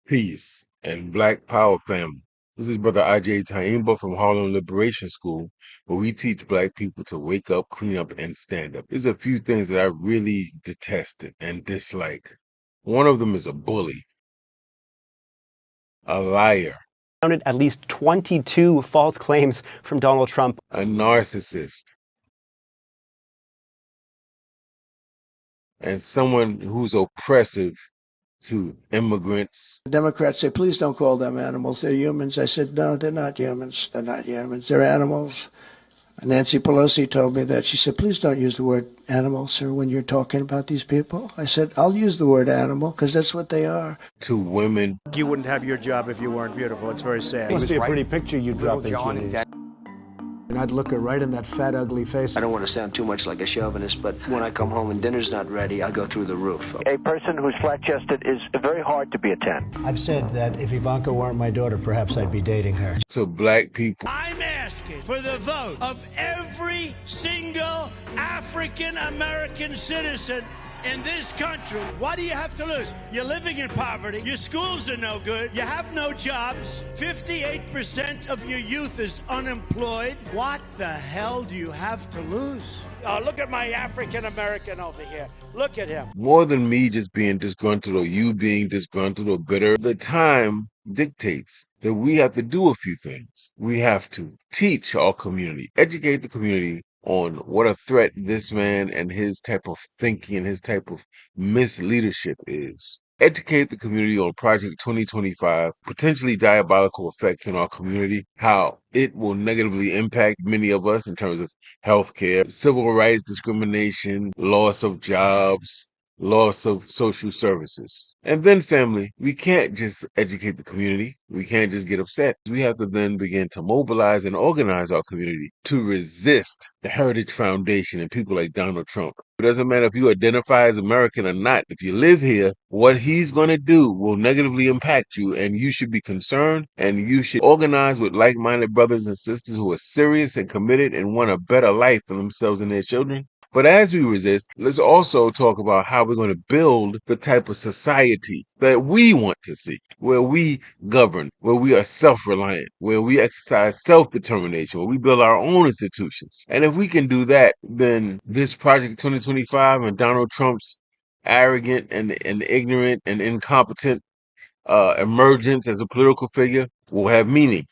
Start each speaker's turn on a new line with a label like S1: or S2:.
S1: Peace and Black Power family. This is Brother Agyei Tyehimba from Harlem Liberation School, where we teach Black people to wake up, clean up, and stand up. There's a few things that I really detest and dislike. One of them is a bully, a liar,
S2: Counted at least 22 false claims from Donald Trump.
S1: a narcissist, and someone who's oppressive to immigrants.
S3: The Democrats say, please don't call them animals. They're humans. I said, no, they're not humans. They're not humans. They're animals. Nancy Pelosi told me that. She said, please don't use the word animal, sir, when you're talking about these people. I said, I'll use the word animal because that's what they are.
S1: To women.
S4: You wouldn't have your job if you weren't beautiful. It's very sad.
S5: It must be a pretty picture you drop into.
S3: And I'd look her right in that fat, ugly face.
S6: I don't want to sound too much like a chauvinist, but when I come home and dinner's not ready, I go through the roof.
S7: A person who's flat-chested is very hard to be a 10.
S3: I've said that if Ivanka weren't my daughter, perhaps I'd be dating her.
S1: To Black people.
S8: I'm asking for the vote of every single African-American citizen in this country. What do you have to lose? You're living in poverty. Your schools are no good. You have no jobs. 58% of your youth is unemployed. What the hell do you have to lose? Look at my African-American over here. Look at him.
S1: More than me just being disgruntled or you being disgruntled or bitter, the time dictates that we have to do a few things. We have to teach our community, educate the community on what a threat this man and his type of thinking and his type of misleadership is. Educate the community on Project 2025, potentially diabolical effects in our community, how it will negatively impact many of us in terms of healthcare, civil rights discrimination, loss of jobs, loss of social services. And then, family, we can't just educate the community. We can't just get upset. We have to then begin to mobilize and organize our community to resist the Heritage Foundation and people like Donald Trump. It doesn't matter if you identify as American or not. If you live here, what he's going to do will negatively impact you, and you should be concerned, and you should organize with like-minded brothers and sisters who are serious and committed and want a better life for themselves and their children. But as we resist, let's also talk about how we're going to build the type of society that we want to see, where we govern, where we are self-reliant, where we exercise self-determination, where we build our own institutions. And if we can do that, then this Project 2025 and Donald Trump's arrogant and ignorant and incompetent emergence as a political figure will have meaning.